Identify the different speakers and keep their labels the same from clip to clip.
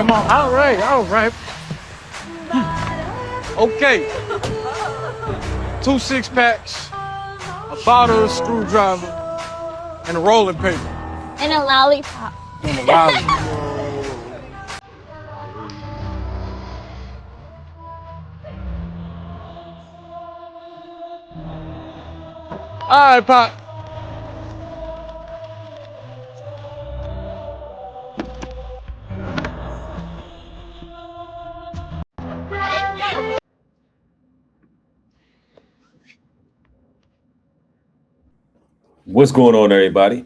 Speaker 1: Come on. All right. All right. Okay. 2 6-packs, a bottle of screwdriver, and a rolling paper.
Speaker 2: And a lollipop.
Speaker 1: And a lolly. All right, Pop.
Speaker 3: What's going on, everybody?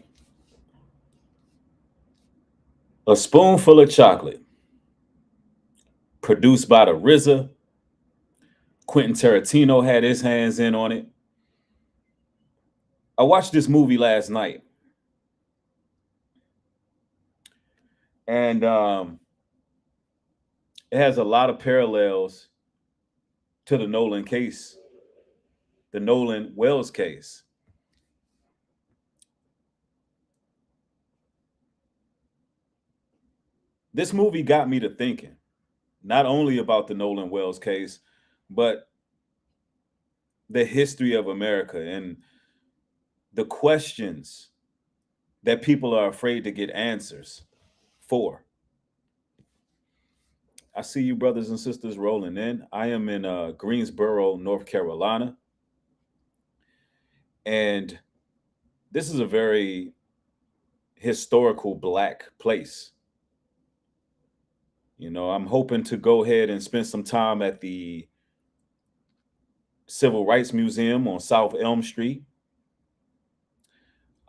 Speaker 3: A Spoonful of Chocolate, produced by the RZA. Quentin Tarantino had his hands in on it. I watched this movie last night, and it has a lot of parallels to the Nolan case, the Nolan Wells case. This movie got me to thinking, not only about the Nolan Wells case, but the history of America and the questions that people are afraid to get answers for. I see you, brothers and sisters, rolling in. I am in Greensboro, North Carolina. And this is a very historical Black place. You know, I'm hoping to go ahead and spend some time at the Civil Rights Museum on South Elm Street.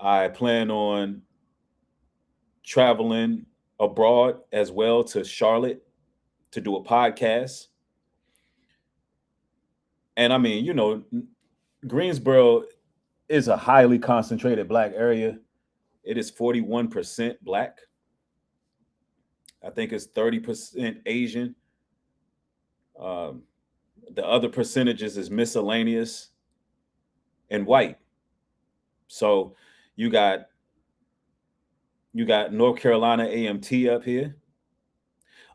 Speaker 3: I plan on traveling abroad as well to Charlotte to do a podcast. And I mean, you know, Greensboro is a highly concentrated Black area. It is 41% Black. I think it's 30% Asian. The other percentages is miscellaneous and white. So you got North Carolina AMT up here.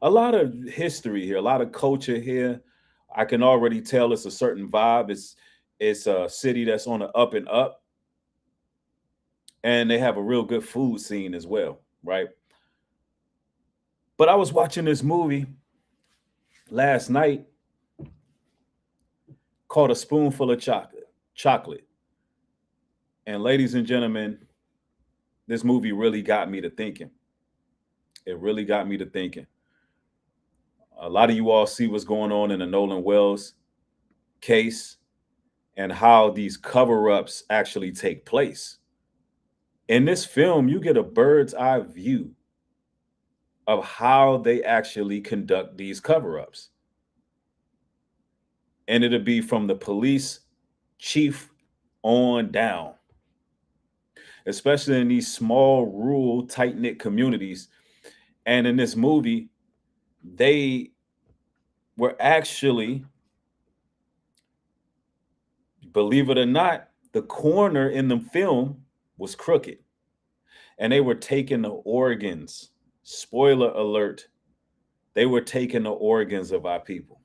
Speaker 3: A lot of history here, a lot of culture here. I can already tell it's a certain vibe. It's a city that's on the up and up, and they have a real good food scene as well, right? But I was watching this movie last night called A Spoonful of Chocolate. And ladies and gentlemen, this movie really got me to thinking. It really got me to thinking. A lot of you all see what's going on in the Nolan Wells case and how these cover-ups actually take place. In this film, you get a bird's eye view of how they actually conduct these cover-ups. And it'll be from the police chief on down, especially in these small, rural, tight-knit communities. And in this movie, they were actually, believe it or not, the coroner in the film was crooked. And they were taking the organs. Spoiler alert. They were taking the organs of our people.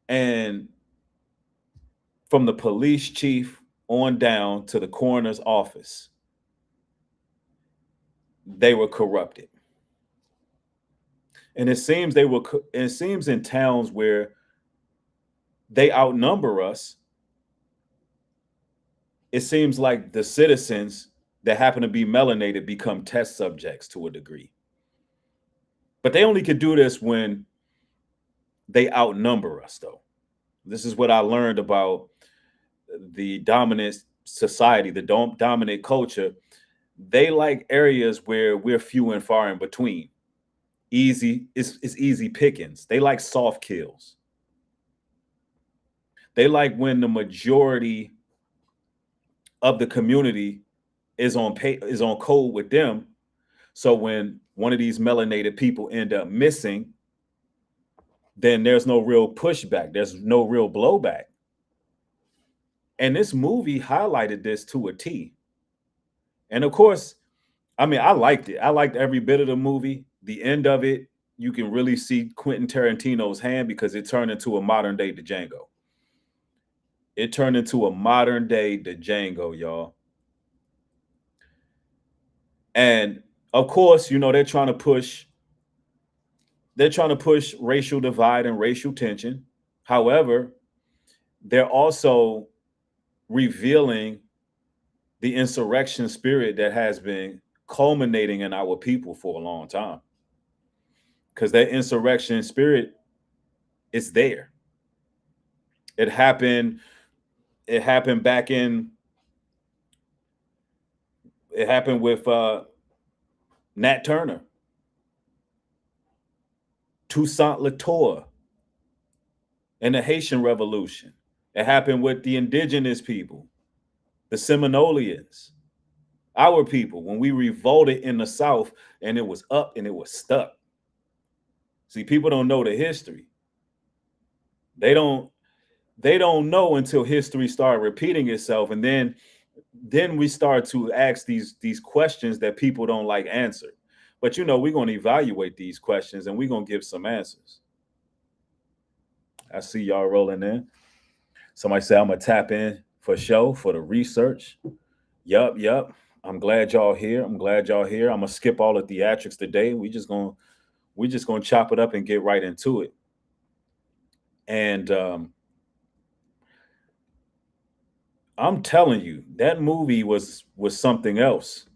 Speaker 3: And from the police chief on down to the coroner's office, they were corrupted. And it seems in towns where they outnumber us, it seems like the citizens that happen to be melanated become test subjects to a degree. But they only could do this when they outnumber us, though. This is what I learned about the dominant society, the dominant culture. They like areas where we're few and far in between. It's easy pickings. They like soft kills. They like when the majority of the community is on code with them. So when one of these melanated people end up missing, then there's no real pushback. There's no real blowback. And this movie highlighted this to a T. And of course, I mean, I liked it. I liked every bit of the movie. the end of it, you can really see Quentin Tarantino's hand because it turned into a modern day Django. It turned into a modern day Django, y'all. And of course, you know, they're trying to push racial divide and racial tension. However, they're also revealing the insurrection spirit that has been culminating in our people for a long time. Because that insurrection spirit is there. It happened. It happened back in. It happened with Nat Turner, Toussaint Louverture, and the Haitian Revolution. It happened with the indigenous people, the Seminoleans, our people, when we revolted in the South and it was up and it was stuck. See, people don't know the history. They don't know until history started repeating itself, and then we start to ask these questions that people don't like answered. But you know, we're going to evaluate these questions and we're going to give some answers. I see y'all rolling in. Somebody say I'm gonna tap in for show for the research. Yup. I'm glad y'all here. I'm gonna skip all the theatrics today. We just gonna chop it up and get right into it. And I'm telling you, that movie was something else.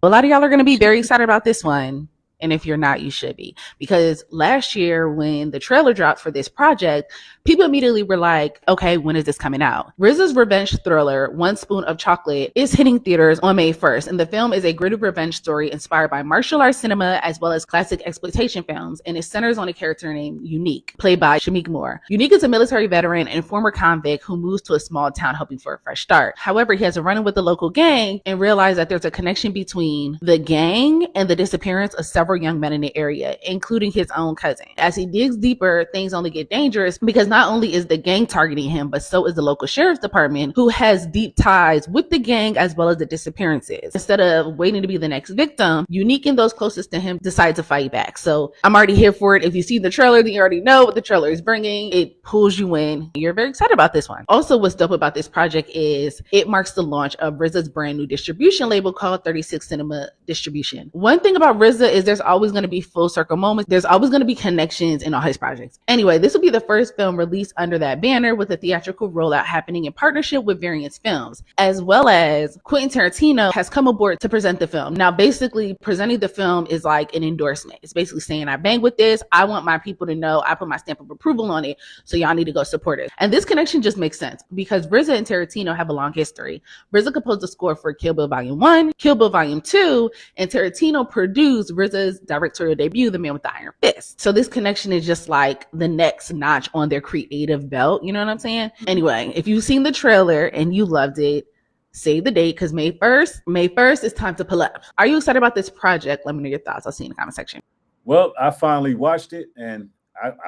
Speaker 4: A lot of y'all are going to be very excited about this one. And if you're not, you should be. Because last year, when the trailer dropped for this project, people immediately were like, okay, when is this coming out? RZA's revenge thriller, One Spoon of Chocolate, is hitting theaters on May 1st. And the film is a gritty revenge story inspired by martial arts cinema as well as classic exploitation films. And it centers on a character named Unique, played by Shamik Moore. Unique is a military veteran and former convict who moves to a small town hoping for a fresh start. However, he has a run-in with the local gang and realizes that there's a connection between the gang and the disappearance of several young men in the area, including his own cousin. As he digs deeper, things only get dangerous because not only is the gang targeting him, but so is the local sheriff's department, who has deep ties with the gang as well as the disappearances. Instead of waiting to be the next victim, Unique and those closest to him decide to fight back. So I'm already here for it. If you see the trailer, then you already know what the trailer is bringing. It pulls you in. You're very excited about this one. Also, what's dope about this project is it marks the launch of RZA's brand new distribution label called 36 Cinema Distribution. One thing about RZA is there's always going to be full circle moments. There's always going to be connections in all his projects. Anyway, this will be the first film released under that banner, with a theatrical rollout happening in partnership with Variance Films, as well as Quentin Tarantino has come aboard to present the film. Now, basically, presenting the film is like an endorsement. It's basically saying, I bang with this. I want my people to know I put my stamp of approval on it, so y'all need to go support it. And this connection just makes sense because RZA and Tarantino have a long history. RZA composed the score for Kill Bill Volume 1, Kill Bill Volume 2, and Tarantino produced RZA's directorial debut, The Man with the Iron Fist. So this connection is just like the next notch on their creative belt. You know what I'm saying? Anyway, if you've seen the trailer and you loved it, save the date because May 1st is time to pull up. Are you excited about this project? Let me know your thoughts. I'll see you in the comment section.
Speaker 3: Well, I finally watched it, and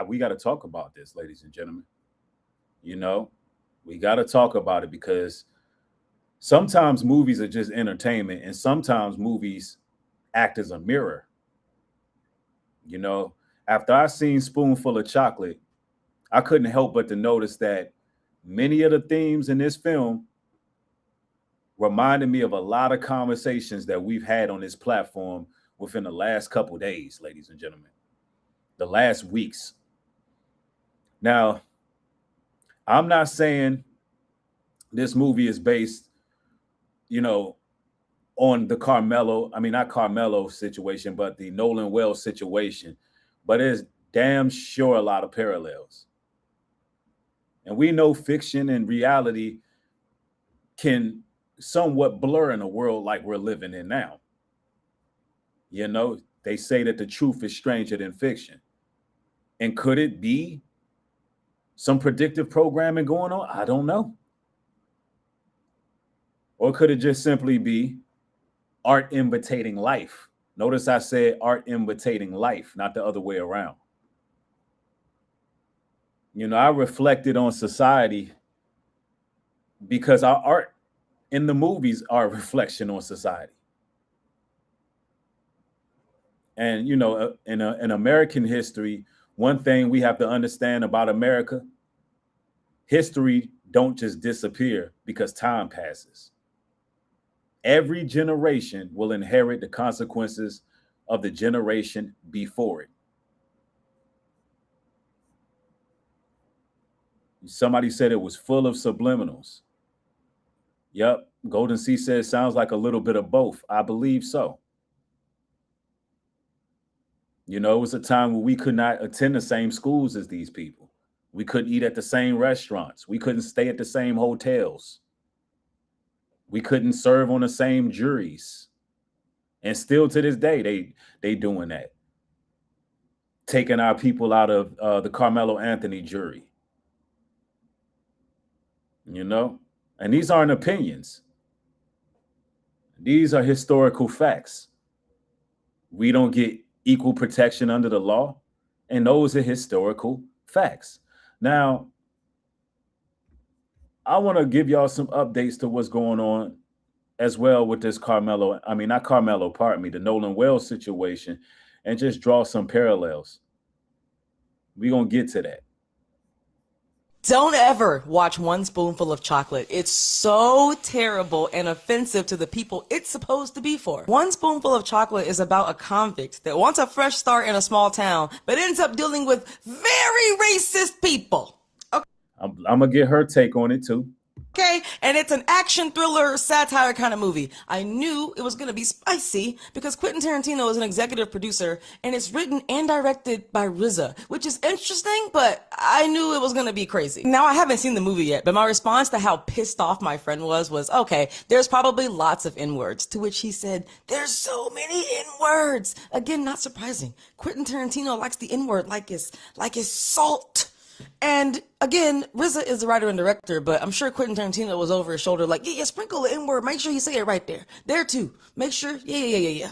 Speaker 3: we got to talk about this, ladies and gentlemen. You know, we got to talk about it because sometimes movies are just entertainment, and sometimes movies act as a mirror. You know, after I seen Spoonful of Chocolate, I couldn't help but to notice that many of the themes in this film reminded me of a lot of conversations that we've had on this platform within the last couple of days, ladies and gentlemen, the last weeks. Now, I'm not saying this movie is based, you know, on the not Carmelo situation, but the Nolan Wells situation. But there's damn sure a lot of parallels. And we know fiction and reality can somewhat blur in a world like we're living in now. You know, they say that the truth is stranger than fiction. And could it be some predictive programming going on? I don't know. Or could it just simply be art imitating life? Notice I said art imitating life, not the other way around. You know, I reflected on society because our art in the movies are a reflection on society. And in American history, one thing we have to understand about America, history don't just disappear because time passes. Every generation will inherit the consequences of the generation before it. Somebody said it was full of subliminals. Yep. Golden Sea says sounds like a little bit of both. I believe so. It was a time where we could not attend the same schools as these people. We couldn't eat at the same restaurants. We couldn't stay at the same hotels. We couldn't serve on the same juries. And still to this day, they doing that. Taking our people out of the Carmelo Anthony jury. And these aren't opinions. These are historical facts. We don't get equal protection under the law, and those are historical facts. Now, I want to give y'all some updates to what's going on as well with this the Nolan Wells situation, and just draw some parallels. We're going to get to that.
Speaker 5: Don't ever watch One Spoonful of Chocolate. It's so terrible and offensive to the people it's supposed to be for. One Spoonful of Chocolate is about a convict that wants a fresh start in a small town, but ends up dealing with very racist people. Okay.
Speaker 3: I'm going to get her take on it too.
Speaker 5: Okay, and it's an action thriller satire kind of movie. I knew it was going to be spicy because Quentin Tarantino is an executive producer, and it's written and directed by RZA, which is interesting, but I knew it was going to be crazy. Now, I haven't seen the movie yet, but my response to how pissed off my friend was, okay, there's probably lots of N-words, to which he said, there's so many N-words. Again, not surprising. Quentin Tarantino likes the N-word like it's salt. And again, RZA is the writer and director, but I'm sure Quentin Tarantino was over his shoulder like, yeah, sprinkle the N-word. Make sure you say it right there. There too. Make sure. Yeah.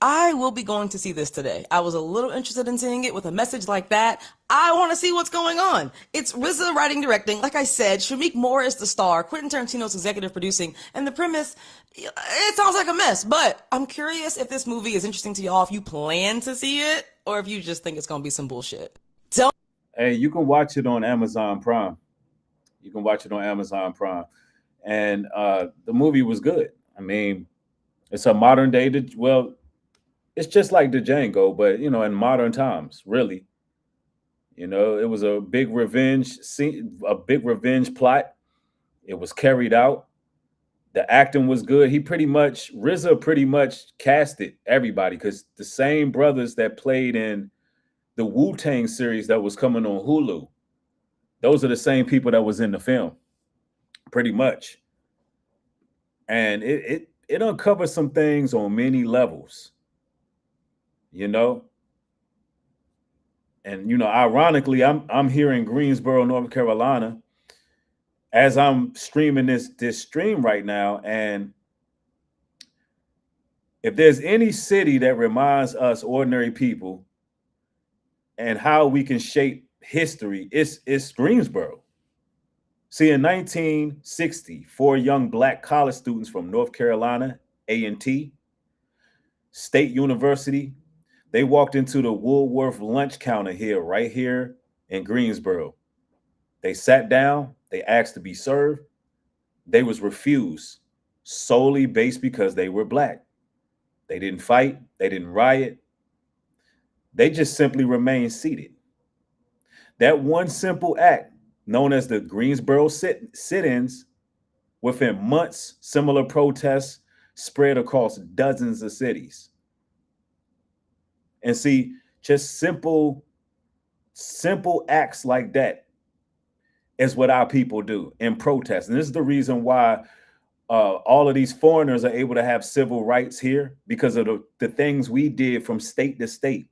Speaker 5: I will be going to see this today. I was a little interested in seeing it with a message like that. I want to see what's going on. It's RZA writing, directing. Like I said, Shameik Moore is the star. Quentin Tarantino's executive producing. And the premise, it sounds like a mess, but I'm curious if this movie is interesting to y'all, if you plan to see it, or if you just think it's going to be some bullshit.
Speaker 3: Hey, you can watch it on Amazon Prime. And the movie was good. I mean, it's a modern day, it's just like the Django, but, in modern times, really. It was a big revenge plot. It was carried out. The acting was good. RZA pretty much casted everybody, because the same brothers that played in the Wu-Tang series that was coming on Hulu, those are the same people that was in the film, pretty much. And it uncovers some things on many levels, And ironically, I'm here in Greensboro, North Carolina, as I'm streaming this stream right now. And if there's any city that reminds us ordinary people and how we can shape history, it's Greensboro. See, in 1960, 4 young Black college students from North Carolina, A&T State University, they walked into the Woolworth lunch counter right here in Greensboro. They sat down, they asked to be served. They was refused solely based because they were Black. They didn't fight, they didn't riot. They just simply remained seated. That one simple act, known as the Greensboro sit-ins, within months, similar protests spread across dozens of cities. And see, just simple acts like that is what our people do in protest. And this is the reason why all of these foreigners are able to have civil rights here, because of the things we did from state to state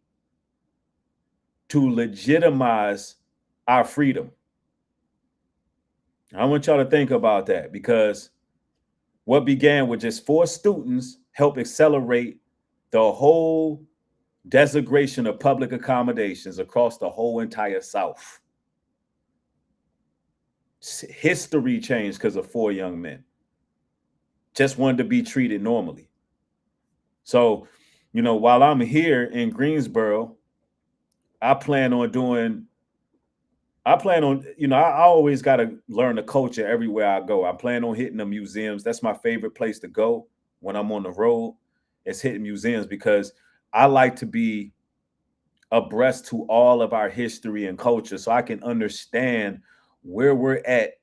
Speaker 3: to legitimize our freedom. I want y'all to think about that, because what began with just 4 students helped accelerate the whole desegregation of public accommodations across the whole entire South. History changed because of 4 young men just wanted to be treated normally. So, while I'm here in Greensboro, I plan on, I always got to learn the culture everywhere I go. I plan on hitting the museums. That's my favorite place to go when I'm on the road. It's hitting museums because I like to be abreast to all of our history and culture so I can understand where we're at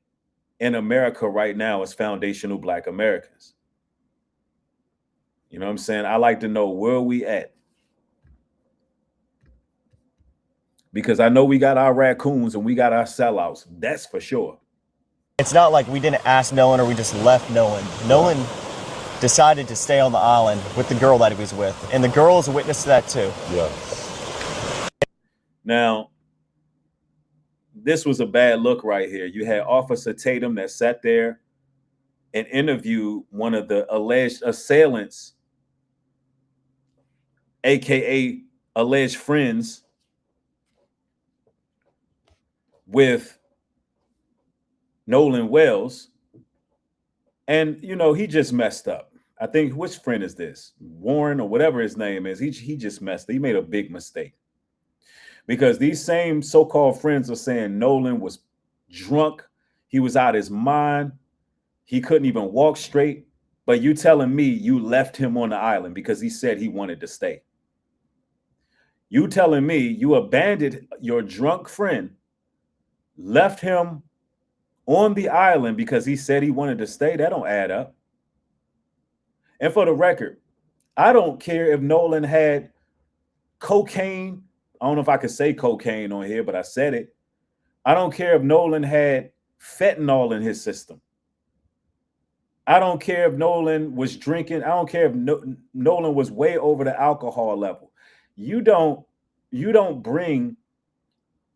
Speaker 3: in America right now as foundational Black Americans. You know what I'm saying? I like to know where we at. Because I know we got our raccoons and we got our sellouts. That's for sure.
Speaker 6: It's not like we didn't ask Nolan or we just left Nolan. Nolan decided to stay on the island with the girl that he was with. And the girl is a witness to that too.
Speaker 3: Yeah. Now, this was a bad look right here. You had Officer Tatum that sat there and interviewed one of the alleged assailants, AKA alleged friends, with Nolan Wells. And, he just messed up. I think, which friend is this? Warren or whatever his name is. He just messed up. He made a big mistake. Because these same so-called friends are saying Nolan was drunk. He was out of his mind. He couldn't even walk straight. But you telling me you left him on the island because he said he wanted to stay. You telling me you abandoned your drunk friend, left him on the island because he said he wanted to stay? That don't add up. And for the record, I don't care if Nolan had cocaine. I don't know if I could say cocaine on here, but I said it. I don't care if Nolan had fentanyl in his system. I don't care if Nolan was drinking. I don't care if Nolan was way over the alcohol level. You don't bring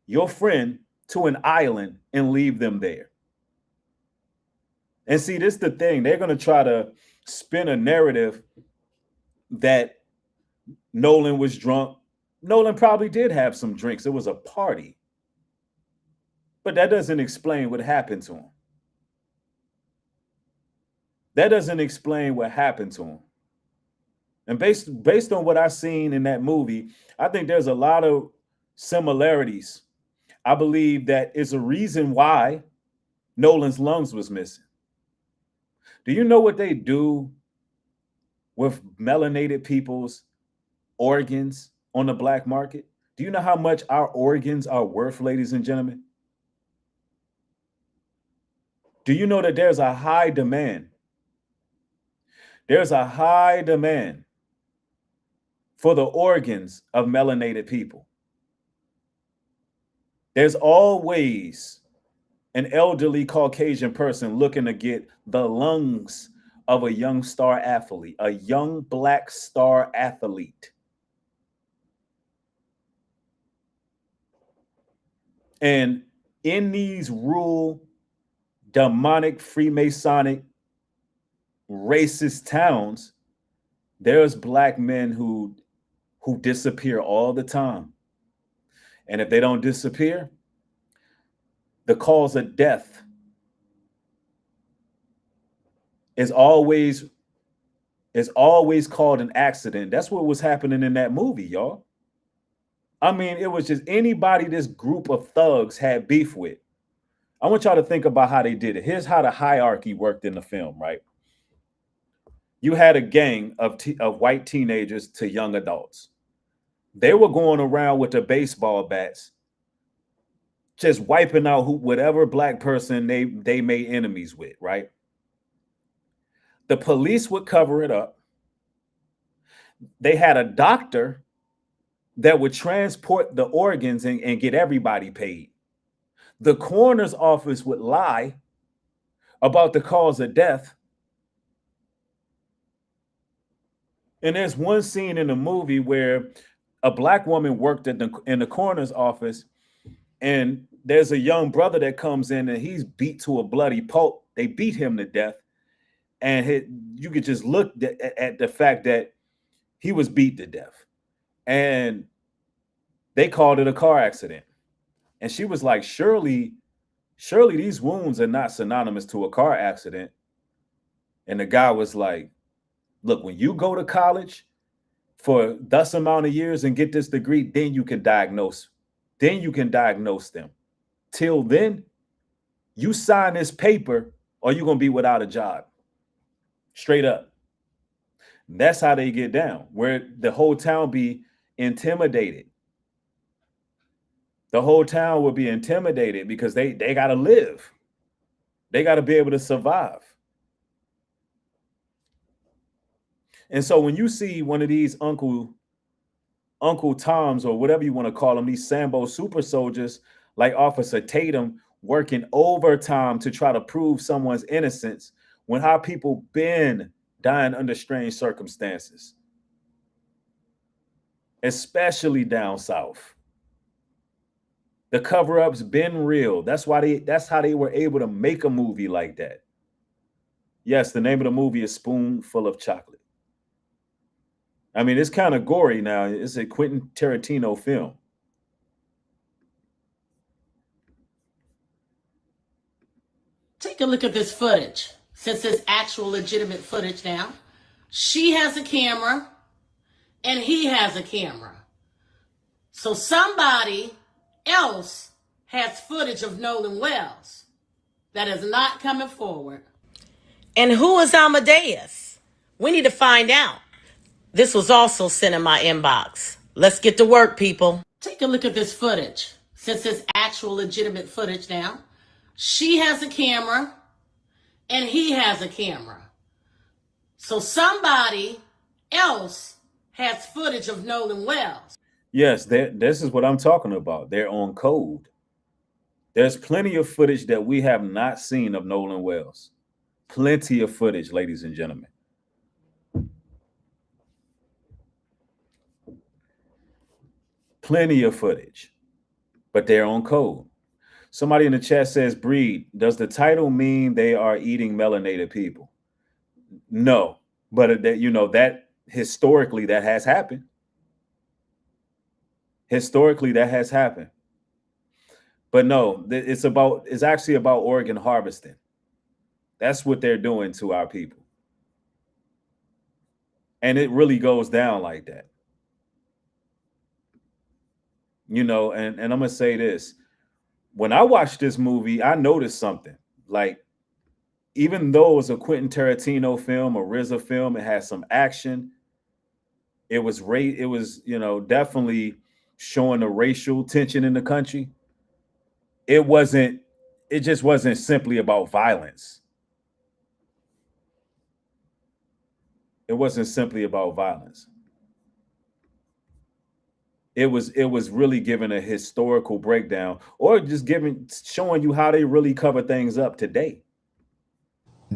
Speaker 3: your friend to an island and leave them there. And see, this is the thing. They're going to try to spin a narrative that Nolan was drunk. Nolan probably did have some drinks. It was a party. But that doesn't explain what happened to him. That doesn't explain what happened to him. And based on what I've seen in that movie, I think there's a lot of similarities. I believe that is a reason why Nolan's lungs was missing. Do you know what they do with melanated people's organs on the black market? Do you know how much our organs are worth, ladies and gentlemen? Do you know that there's a high demand? There's a high demand for the organs of melanated people. There's always an elderly Caucasian person looking to get the lungs of a young star athlete, a young black star athlete. And in these rural, demonic, Freemasonic, racist towns, there's black men who disappear all the time. And if they don't disappear, the cause of death is always called an accident. That's what was happening in that movie, y'all. I mean, it was just anybody this group of thugs had beef with. I want y'all to think about how they did it. Here's how the hierarchy worked in the film, right? You had a gang of white teenagers to young adults. They were going around with their baseball bats, just wiping out whatever black person they made enemies with, right? The police would cover it up. They had a doctor that would transport the organs and get everybody paid. The coroner's office would lie about the cause of death. And there's one scene in the movie where a black woman worked in the coroner's office, and there's a young brother that comes in and he's beat to a bloody pulp. They beat him to death. And you could just look at the fact that he was beat to death. And they called it a car accident. And she was like, surely these wounds are not synonymous to a car accident. And the guy was like, look, when you go to college, for thus amount of years and get this degree, then you can diagnose. Then you can diagnose them. Till then, you sign this paper or you're going to be without a job. Straight up. That's how they get down, where the whole town be intimidated. The whole town will be intimidated because they got to live. They got to be able to survive. And so when you see one of these Uncle Toms or whatever you want to call them, these Sambo super soldiers like Officer Tatum working overtime to try to prove someone's innocence, when our people been dying under strange circumstances, especially down south. The cover-ups been real. That's how they were able to make a movie like that. Yes, the name of the movie is Spoonful of Chocolate. I mean, it's kind of gory now. It's a Quentin Tarantino film.
Speaker 7: Take a look at this footage. Since it's actual legitimate footage now, she has a camera and he has a camera. So somebody else has footage of Nolan Wells that is not coming forward.
Speaker 5: And who is Amadeus? We need to find out. This was also sent in my inbox. Let's get to work, people.
Speaker 7: Take a look at this footage. Since it's actual legitimate footage now, she has a camera and he has a camera. So somebody else has footage of Nolan Wells.
Speaker 3: Yes, this is what I'm talking about. They're on code. There's plenty of footage that we have not seen of Nolan Wells. Plenty of footage, ladies and gentlemen. Plenty of footage, but they're on code. Somebody in the chat says, Breed, does the title mean they are eating melanated people? No, but that historically that has happened. Historically, that has happened. But no, it's actually about organ harvesting. That's what they're doing to our people. And it really goes down like that. And I'm going to say this. When I watched this movie, I noticed something. Like, even though it was a Quentin Tarantino film, a RZA film, it had some action. It was definitely showing the racial tension in the country. It just wasn't simply about violence. It wasn't simply about violence. It was really giving a historical breakdown, or just showing you how they really cover things up today.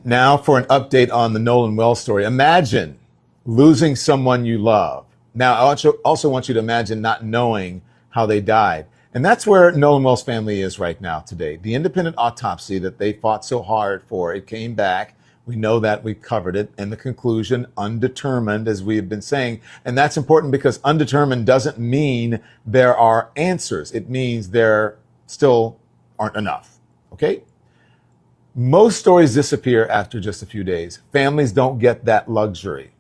Speaker 8: Now for an update on the Nolan Wells story. Imagine losing someone you love. Now, I also want you to imagine not knowing how they died. And that's where Nolan Wells' family is right now today. The independent autopsy that they fought so hard for, it came back. We know that, we covered it. And the conclusion, undetermined, as we have been saying. And that's important because undetermined doesn't mean there are answers. It means there still aren't enough. Okay? Most stories disappear after just a few days. Families don't get that luxury.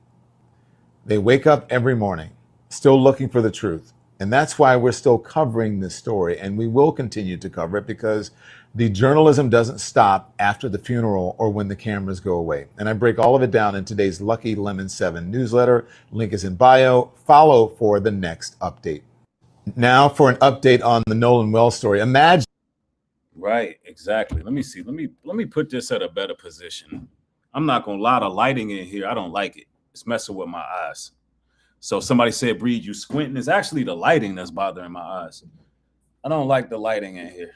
Speaker 8: They wake up every morning still looking for the truth. And that's why we're still covering this story. And we will continue to cover it because the journalism doesn't stop after the funeral or when the cameras go away. And I break all of it down in today's Lucky Lemon 7 newsletter. Link is in bio. Follow for the next update. Now for an update on the Nolan Wells story. Imagine.
Speaker 3: Right, exactly. Let me see. Let me put this at a better position. I'm not gonna lie, the lighting in here, I don't like it. It's messing with my eyes. So somebody said, Breed, you squinting. It's actually the lighting that's bothering my eyes. I don't like the lighting in here.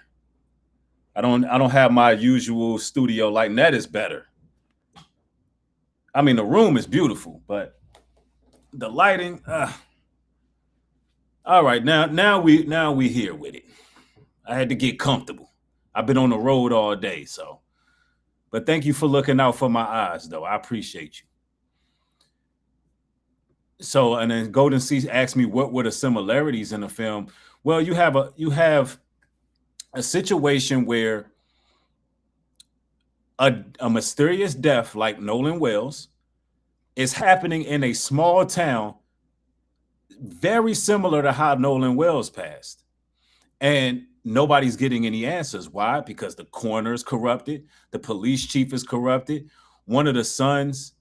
Speaker 3: I don't have my usual studio lighting. That is better. I mean, the room is beautiful, but the lighting. All right, now we here with it. I had to get comfortable. I've been on the road all day, so. But thank you for looking out for my eyes, though. I appreciate you. So, and then Golden Sea asked me what were the similarities in the film. Well, you have a situation where a mysterious death like Nolan Wells is happening in a small town very similar to how Nolan Wells passed. And nobody's getting any answers. Why? Because the coroner is corrupted, the police chief is corrupted. One of the sons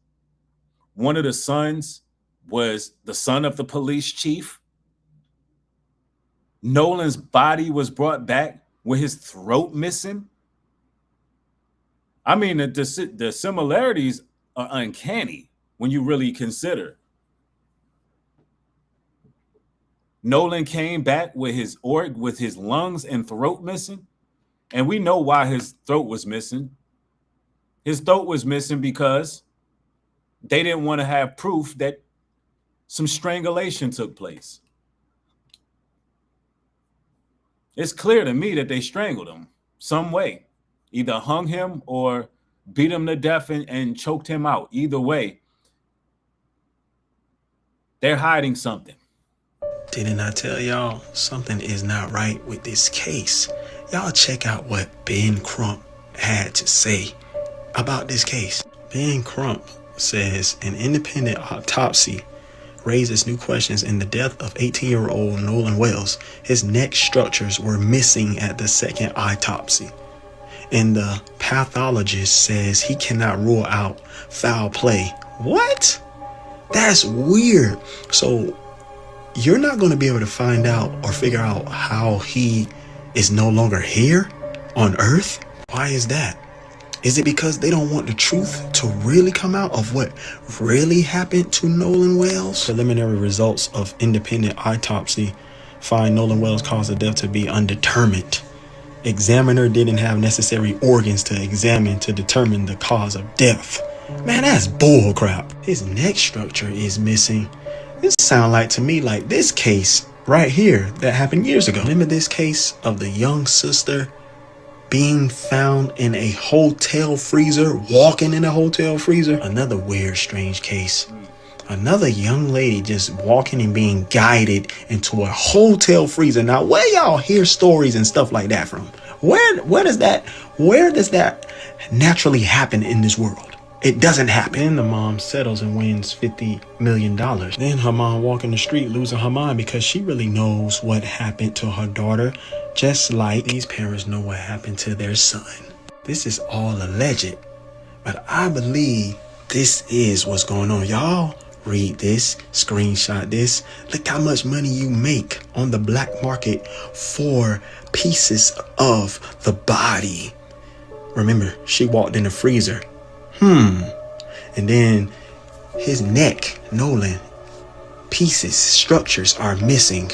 Speaker 3: was the son of the police chief. Nolan's body was brought back with his throat missing. I mean, the similarities are uncanny when you really consider. Nolan came back with his lungs and throat missing, and we know why his throat was missing. His throat was missing because they didn't want to have proof that some strangulation took place. It's clear to me that they strangled him some way, either hung him or beat him to death and choked him out. Either way, they're hiding something.
Speaker 9: Didn't I tell y'all something is not right with this case? Y'all check out what Ben Crump had to say about this case. Ben Crump says an independent autopsy raises new questions in the death of 18-year-old Nolan Wells. His neck structures were missing at the second autopsy, and the pathologist says he cannot rule out foul play. What? That's weird. So you're not going to be able to find out or figure out how he is no longer here on Earth? Why is that? Is it because they don't want the truth to really come out of what really happened to Nolan Wells? Preliminary results of independent autopsy find Nolan Wells' cause of death to be undetermined. Examiner didn't have necessary organs to examine to determine the cause of death. Man, that's bull crap. His neck structure is missing. This sounds like to me like this case right here that happened years ago. Remember this case of the young sister being found in a hotel freezer, walking in a hotel freezer? Another weird, strange case. Another young lady just walking and being guided into a hotel freezer. Now, where y'all hear stories and stuff like that from? Where does that naturally happen in this world? It doesn't happen. Then the mom settles and wins $50 million. Then her mom walking the street losing her mind because she really knows what happened to her daughter, just like these parents know what happened to their son. This is all alleged, but I believe this is what's going on. Y'all read this, screenshot this. Look how much money you make on the black market for pieces of the body. Remember, she walked in the freezer. And then his neck, Nolan, pieces, structures are missing.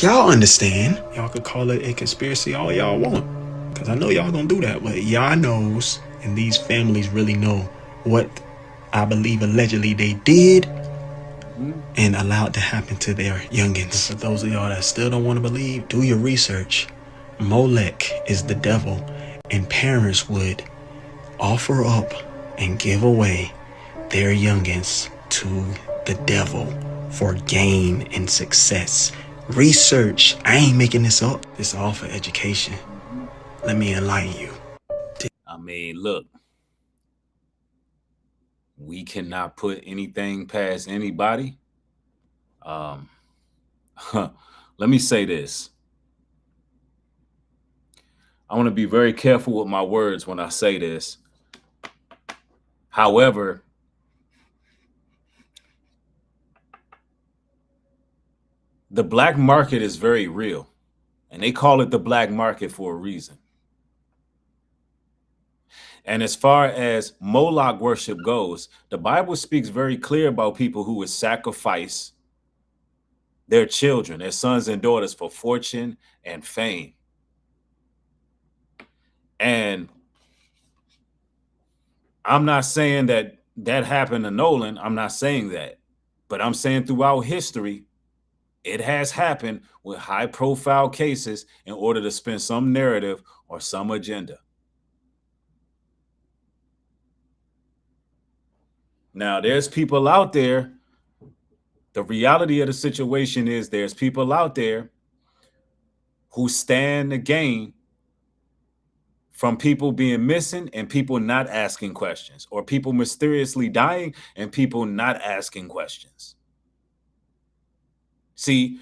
Speaker 9: Y'all understand. Y'all could call it a conspiracy all y'all want, because I know y'all gonna do that, but y'all knows, and these families really know what I believe allegedly they did and allowed to happen to their youngins. For those of y'all that still don't want to believe, do your research. Molech is the devil, and parents would offer up and give away their youngins to the devil for gain and success. Research. I ain't making this up. It's all for education. Let me enlighten you.
Speaker 3: I mean, look, we cannot put anything past anybody. Let me say this. I want to be very careful with my words when I say this. However, the black market is very real, and they call it the black market for a reason. And as far as Moloch worship goes, the Bible speaks very clear about people who would sacrifice their children, their sons and daughters, for fortune and fame. And I'm not saying that happened to Nolan. I'm not saying that. But I'm saying throughout history, it has happened with high-profile cases in order to spin some narrative or some agenda. Now, there's people out there. The reality of the situation is there's people out there who stand to gain from people being missing and people not asking questions, or people mysteriously dying and people not asking questions. See,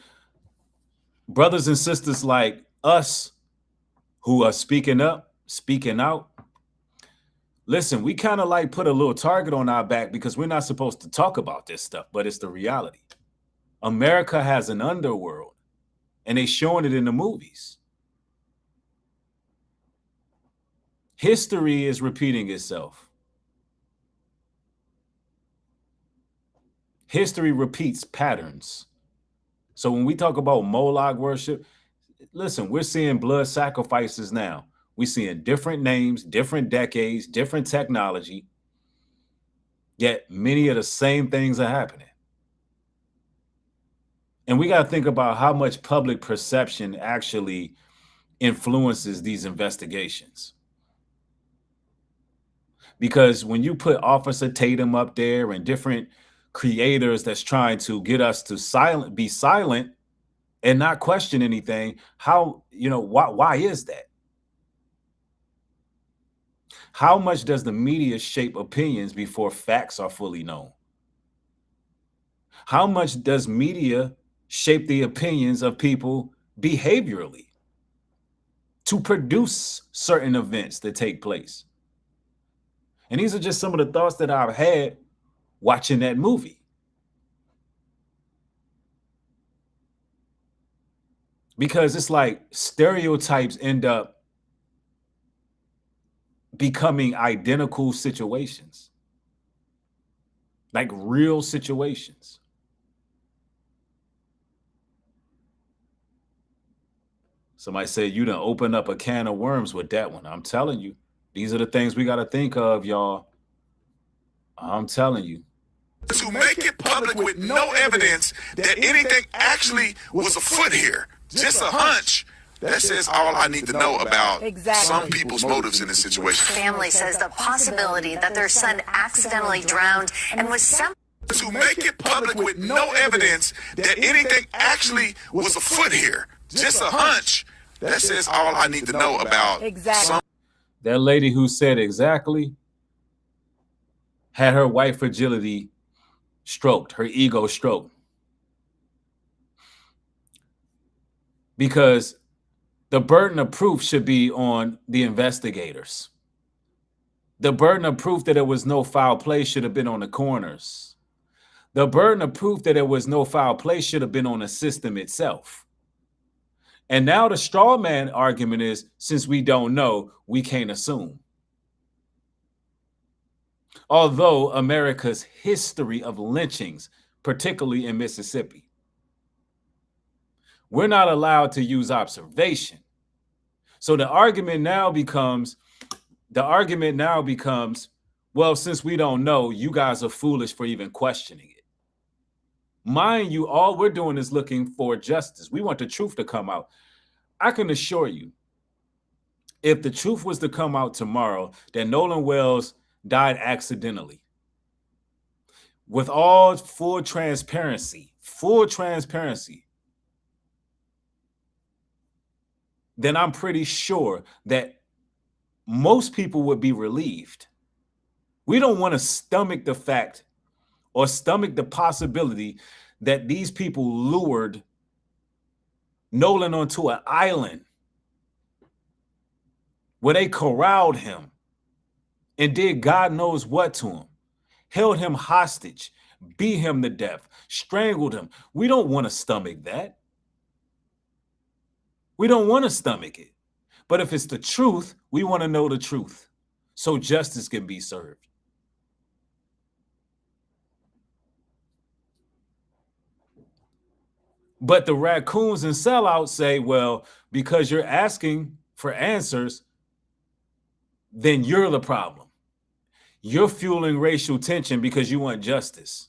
Speaker 3: brothers and sisters like us who are speaking up, speaking out, listen, we kind of like put a little target on our back because we're not supposed to talk about this stuff, but it's the reality. America has an underworld, and they're showing it in the movies. History is repeating itself. History repeats patterns. So when we talk about Moloch worship, listen, we're seeing blood sacrifices now. We're seeing different names, different decades, different technology, yet many of the same things are happening. And we got to think about how much public perception actually influences these investigations. Because when you put Officer Tatum up there and different creators that's trying to get us to be silent and not question anything, how, why is that? How much does the media shape opinions before facts are fully known? How much does media shape the opinions of people behaviorally to produce certain events that take place? And these are just some of the thoughts that I've had watching that movie. Because it's like stereotypes end up becoming identical situations, like real situations. Somebody said you done open up a can of worms with that one. I'm telling you, these are the things we got to think of, y'all. I'm telling you.
Speaker 10: To make it public with no evidence that anything actually was afoot here, just a hunch. That says all I need to know about some people's motives in this situation.
Speaker 11: Family says the possibility that their son accidentally drowned and was
Speaker 10: to make it public with no evidence that anything actually was afoot here, just a hunch. That says all I need to know about some.
Speaker 3: That lady who said exactly had her white fragility stroked, her ego stroked. Because the burden of proof should be on the investigators. The burden of proof that there was no foul play should have been on the coroners. The burden of proof that there was no foul play should have been on the system itself. And now the straw man argument is, since we don't know, we can't assume. Although America's history of lynchings, particularly in Mississippi, we're not allowed to use observation. So the argument now becomes, well, since we don't know, you guys are foolish for even questioning it. Mind you, all we're doing is looking for justice. We want the truth to come out. I can assure you, if the truth was to come out tomorrow that Nolan Wells died accidentally, with all full transparency, then I'm pretty sure that most people would be relieved. We don't want to stomach the fact or stomach the possibility that these people lured Nolan onto an island where they corralled him and did God knows what to him, held him hostage, beat him to death, strangled him. We don't want to stomach that. We don't want to stomach it. But if it's the truth, we want to know the truth so justice can be served. But the raccoons and sellouts say, well, because you're asking for answers, then you're the problem. You're fueling racial tension because you want justice.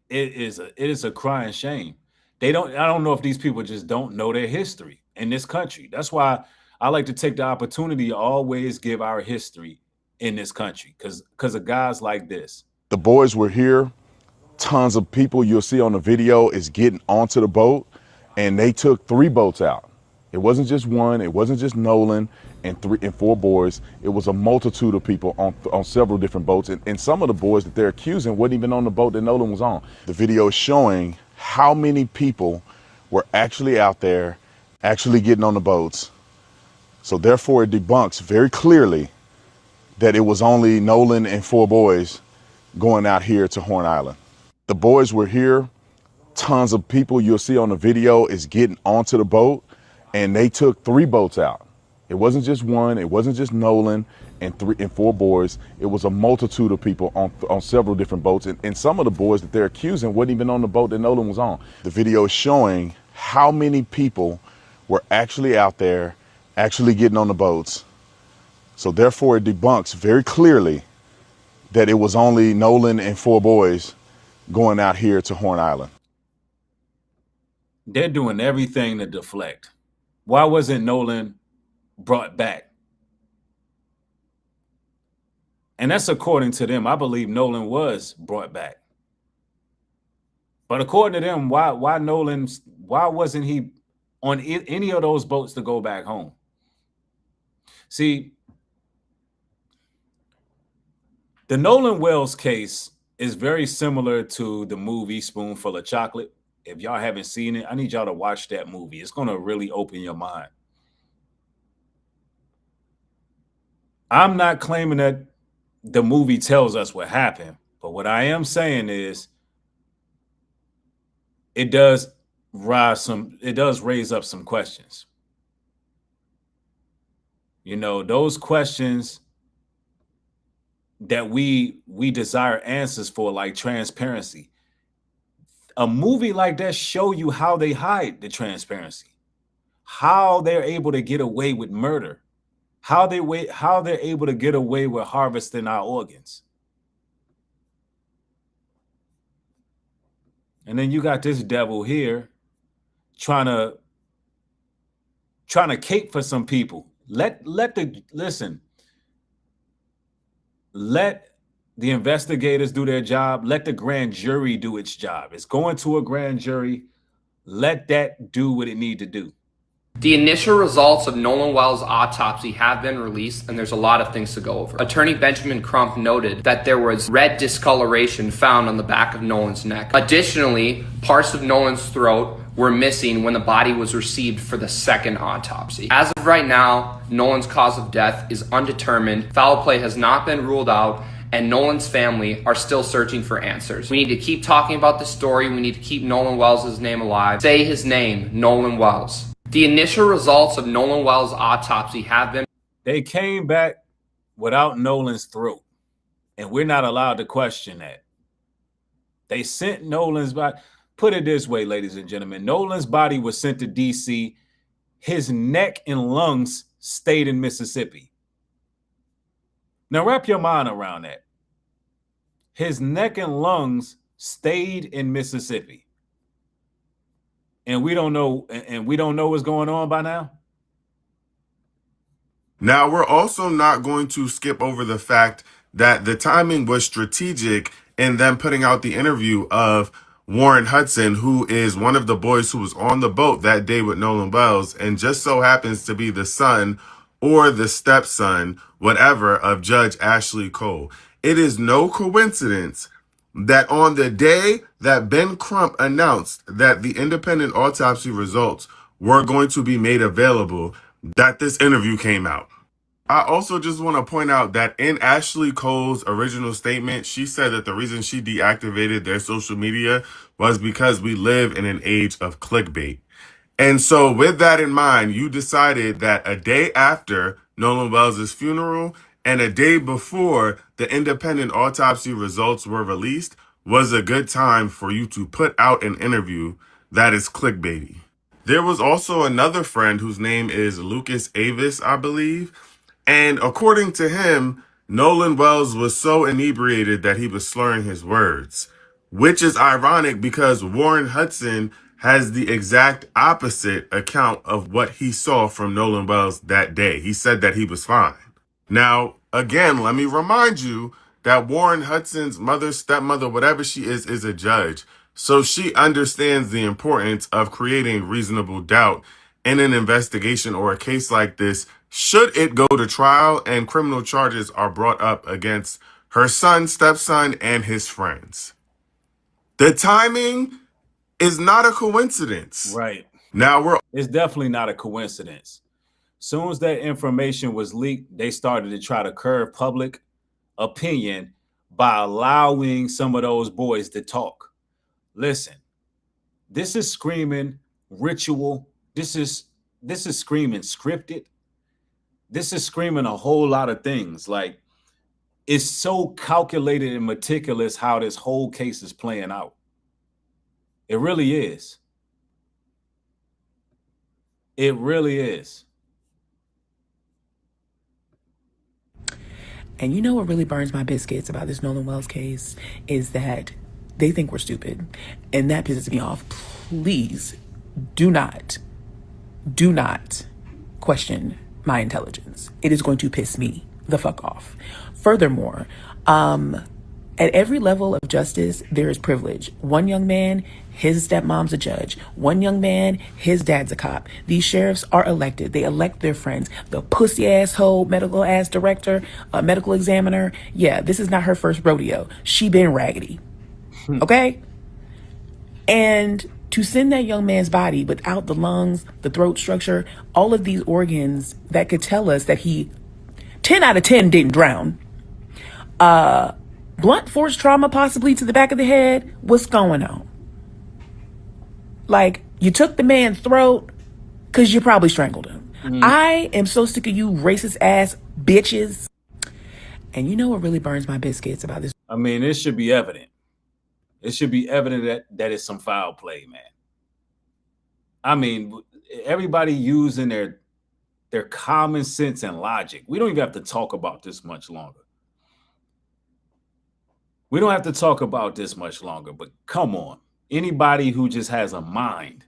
Speaker 3: It is a crying shame. I don't know if these people just don't know their history in this country. That's why I like to take the opportunity to always give our history in this country, because of guys like this.
Speaker 10: The boys were here. Tons of people you'll see on the video is getting onto the boat, and they took 3 boats out. It wasn't just one. It wasn't just Nolan and 3 and 4 boys. It was a multitude of people on several different boats. And some of the boys that they're accusing wasn't even on the boat that Nolan was on. The video is showing how many people were actually out there, actually getting on the boats. So therefore, it debunks very clearly that it was only Nolan and 4 boys going out here to Horn Island. The boys were here. Tons of people you'll see on the video is getting onto the boat, and they took 3 boats out. It wasn't just one. It wasn't just Nolan and 3 and 4 boys. It was a multitude of people on several different boats. And some of the boys that they're accusing wasn't even on the boat that Nolan was on. The video is showing how many people were actually out there, actually getting on the boats. So therefore, it debunks very clearly that it was only Nolan and 4 boys going out here to Horn Island.
Speaker 3: They're doing everything to deflect. Why wasn't Nolan brought back? And that's according to them. I believe Nolan was brought back. But according to them, why wasn't he on any of those boats to go back home? See, the Nolan Wells case is very similar to the movie Spoonful of Chocolate. If y'all haven't seen it, I need y'all to watch that movie. It's going to really open your mind. I'm not claiming that the movie tells us what happened, but what I am saying is it does raise up some questions. You know, those questions that we desire answers for, like transparency. A movie like that show you how they hide the transparency, how they're able to get away with murder, how they're able to get away with harvesting our organs. And then you got this devil here trying to cape for some people. Let the investigators do their job. Let the grand jury do its job. It's going to a grand jury. Let that do what it need to do.
Speaker 12: The initial results of Nolan Wells' autopsy have been released, and there's a lot of things to go over. Attorney Benjamin Crump noted that there was red discoloration found on the back of Nolan's neck. Additionally, parts of Nolan's throat were missing when the body was received for the second autopsy. As of right now, Nolan's cause of death is undetermined. Foul play has not been ruled out, and Nolan's family are still searching for answers. We need to keep talking about the story. We need to keep Nolan Wells' name alive. Say his name, Nolan Wells. The initial results of Nolan Wells' autopsy have been...
Speaker 3: They came back without Nolan's throat, and we're not allowed to question that. They sent Nolan's body. Put it this way, ladies and gentlemen. Nolan's body was sent to D.C. His neck and lungs stayed in Mississippi. Now wrap your mind around that. His neck and lungs stayed in Mississippi. And we don't know what's going on by now.
Speaker 10: Now, we're also not going to skip over the fact that the timing was strategic in them putting out the interview of Warren Hudson, who is one of the boys who was on the boat that day with Nolan Wells, and just so happens to be the son or the stepson, whatever, of Judge Ashley Cole. It is no coincidence that on the day that Ben Crump announced that the independent autopsy results were going to be made available, that this interview came out. I also just want to point out that in Ashley Cole's original statement, she said that the reason she deactivated their social media was because we live in an age of clickbait. And so with that in mind, you decided that a day after Nolan Wells' funeral and a day before the independent autopsy results were released was a good time for you to put out an interview that is clickbaity. There was also another friend whose name is Lucas Avis, I believe. And according to him, Nolan Wells was so inebriated that he was slurring his words, which is ironic because Warren Hudson has the exact opposite account of what he saw from Nolan Wells that day. He said that he was fine. Now, again, let me remind you that Warren Hudson's mother, stepmother, whatever she is a judge. So she understands the importance of creating reasonable doubt in an investigation or a case like this, should it go to trial and criminal charges are brought up against her son, stepson, and his friends. The timing is not a coincidence.
Speaker 3: Right.
Speaker 10: Now
Speaker 3: it's definitely not a coincidence. Soon as that information was leaked, they started to try to curb public opinion by allowing some of those boys to talk. Listen, this is screaming ritual. This is screaming scripted. This is screaming a whole lot of things. Like, it's so calculated and meticulous how this whole case is playing out. It really is. It really is.
Speaker 13: And you know what really burns my biscuits about this Nolan Wells case is that they think we're stupid. And that pisses me off. Please do not question my intelligence. It is going to piss me the fuck off. Furthermore, at every level of justice, there is privilege. One young man, his stepmom's a judge. One young man, his dad's a cop. These sheriffs are elected. They elect their friends. The pussy asshole medical ass director, medical examiner. Yeah, this is not her first rodeo. She been raggedy. Okay? And to send that young man's body without the lungs, the throat structure, all of these organs that could tell us that he 10 out of 10 didn't drown. Blunt force trauma possibly to the back of the head. What's going on? Like, you took the man's throat because you probably strangled him. I am so sick of you racist ass bitches. And you know what really burns my biscuits about this?
Speaker 3: I mean, it should be evident. It should be evident that it's some foul play, man. I mean, everybody using their common sense and logic. We don't even have to talk about this much longer. We don't have to talk about this much longer, but come on. Anybody who just has a mind.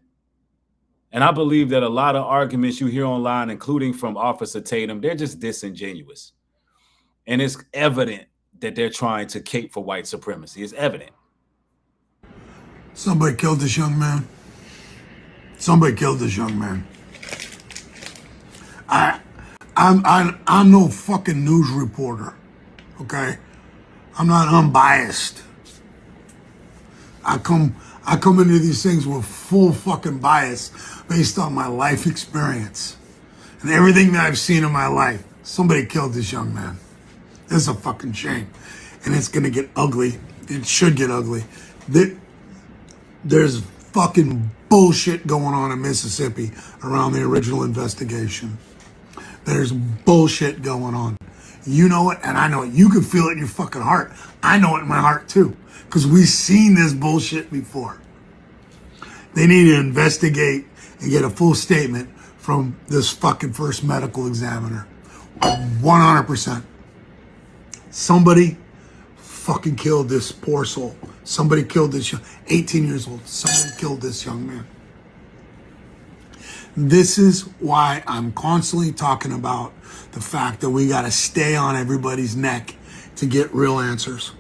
Speaker 3: And I believe that a lot of arguments you hear online, including from Officer Tatum, they're just disingenuous. And it's evident that they're trying to cape for white supremacy. It's evident.
Speaker 14: Somebody killed this young man. Somebody killed this young man. I'm no fucking news reporter, okay? I'm not unbiased. I come into these things with full fucking bias based on my life experience and everything that I've seen in my life. Somebody killed this young man. This is a fucking shame, and it's gonna get ugly. It should get ugly. There's fucking bullshit going on in Mississippi around the original investigation. There's bullshit going on. You know it, and I know it. You can feel it in your fucking heart. I know it in my heart too, because we've seen this bullshit before. They need to investigate and get a full statement from this fucking first medical examiner. 100%. Somebody fucking killed this poor soul. Somebody killed this 18 years old. Somebody killed this young man. This is why I'm constantly talking about the fact that we got to stay on everybody's neck to get real answers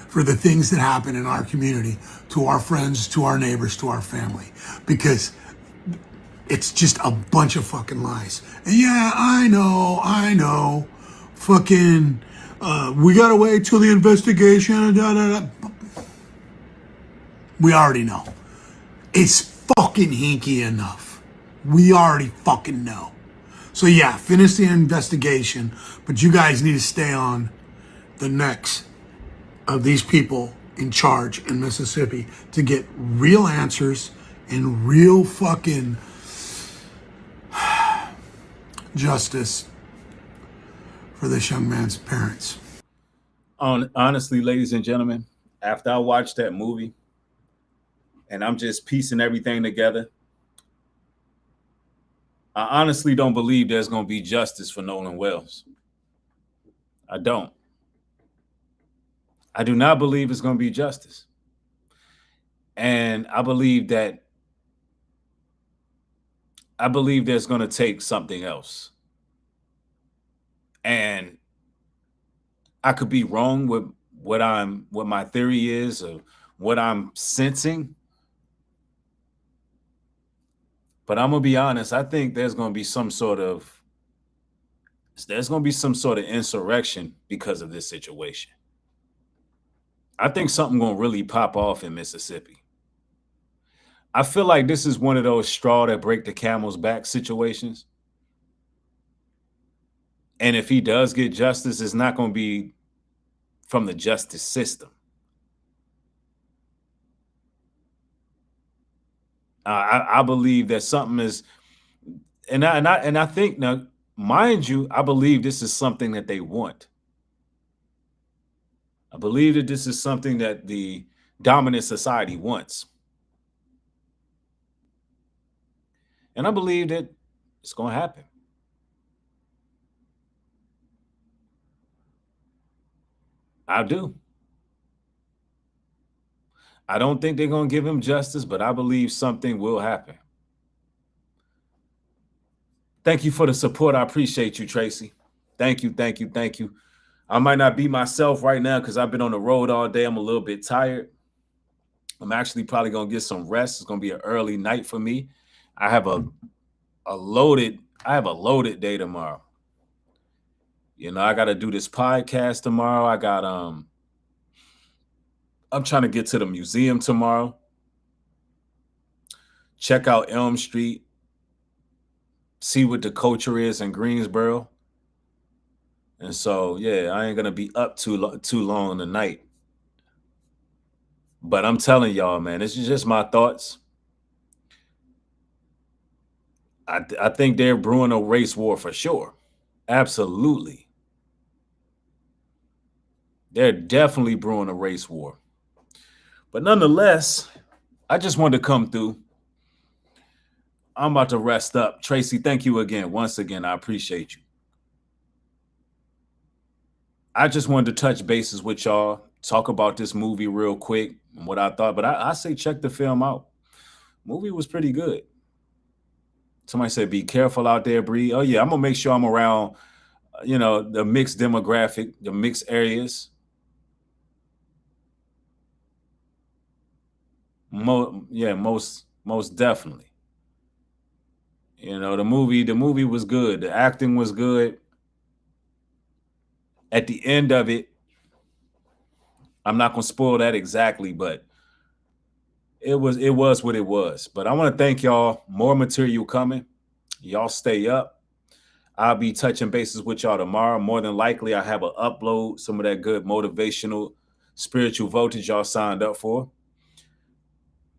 Speaker 14: for the things that happen in our community, to our friends, to our neighbors, to our family, because it's just a bunch of fucking lies. And yeah, I know, fucking, we gotta wait till the investigation, We already know. It's fucking hinky enough. We already fucking know. So yeah, finish the investigation, but you guys need to stay on the necks of these people in charge in Mississippi to get real answers and real fucking justice for this young man's parents.
Speaker 3: Honestly, ladies and gentlemen, after I watched that movie and I'm just piecing everything together, I honestly don't believe there's going to be justice for Nolan Wells. I don't. I do not believe it's going to be justice. And I believe there's going to take something else. And I could be wrong with what my theory is or what I'm sensing. But I'm gonna be honest. I think there's gonna be some sort of insurrection because of this situation. I think something gonna really pop off in Mississippi. I feel like this is one of those straw that break the camel's back situations. And if he does get justice, it's not going to be from the justice system. I believe that something is, and I think now, mind you, I believe this is something that they want. I believe that this is something that the dominant society wants. And I believe that it's going to happen. I do. I don't think they're going to give him justice, but I believe something will happen. Thank you for the support. I appreciate you, Tracy. Thank you, thank you, thank you. I might not be myself right now because I've been on the road all day. I'm a little bit tired. I'm actually probably going to get some rest. It's going to be an early night for me. I have a loaded day tomorrow. You know, I got to do this podcast tomorrow. I'm trying to get to the museum tomorrow. Check out Elm Street. See what the culture is in Greensboro. And so, yeah, I ain't going to be up too long tonight. But I'm telling y'all, man, this is just my thoughts. I think they're brewing a race war for sure. Absolutely. They're definitely brewing a race war. But nonetheless, I just wanted to come through. I'm about to rest up. Tracy, thank you again. Once again, I appreciate you. I just wanted to touch bases with y'all, talk about this movie real quick and what I thought. But I say check the film out. Movie was pretty good. Somebody said, be careful out there, Bree. Oh, yeah, I'm going to make sure I'm around, the mixed demographic, the mixed areas. Most definitely. The movie was good. The acting was good. At the end of it, I'm not going to spoil that exactly, but it was what it was. But I want to thank y'all. More material coming. Y'all stay up. I'll be touching bases with y'all tomorrow. More than likely, I have an upload, some of that good motivational spiritual voltage y'all signed up for.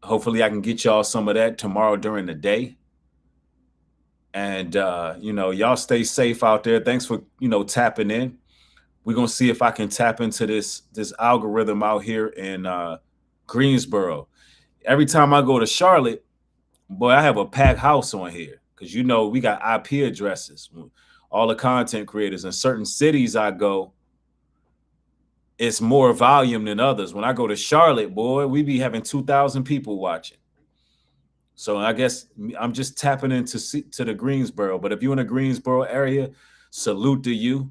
Speaker 3: Hopefully, I can get y'all some of that tomorrow during the day. And, y'all stay safe out there. Thanks for, tapping in. We're going to see if I can tap into this algorithm out here in Greensboro. Every time I go to Charlotte, boy, I have a packed house on here because, we got IP addresses. All the content creators in certain cities I go, it's more volume than others. When I go to Charlotte, boy, we be having 2,000 people watching. So I guess I'm just tapping into the Greensboro. But if you're in the Greensboro area, salute to you.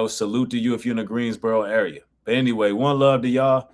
Speaker 3: Salute to you if you're in the Greensboro area. But anyway, one love to y'all.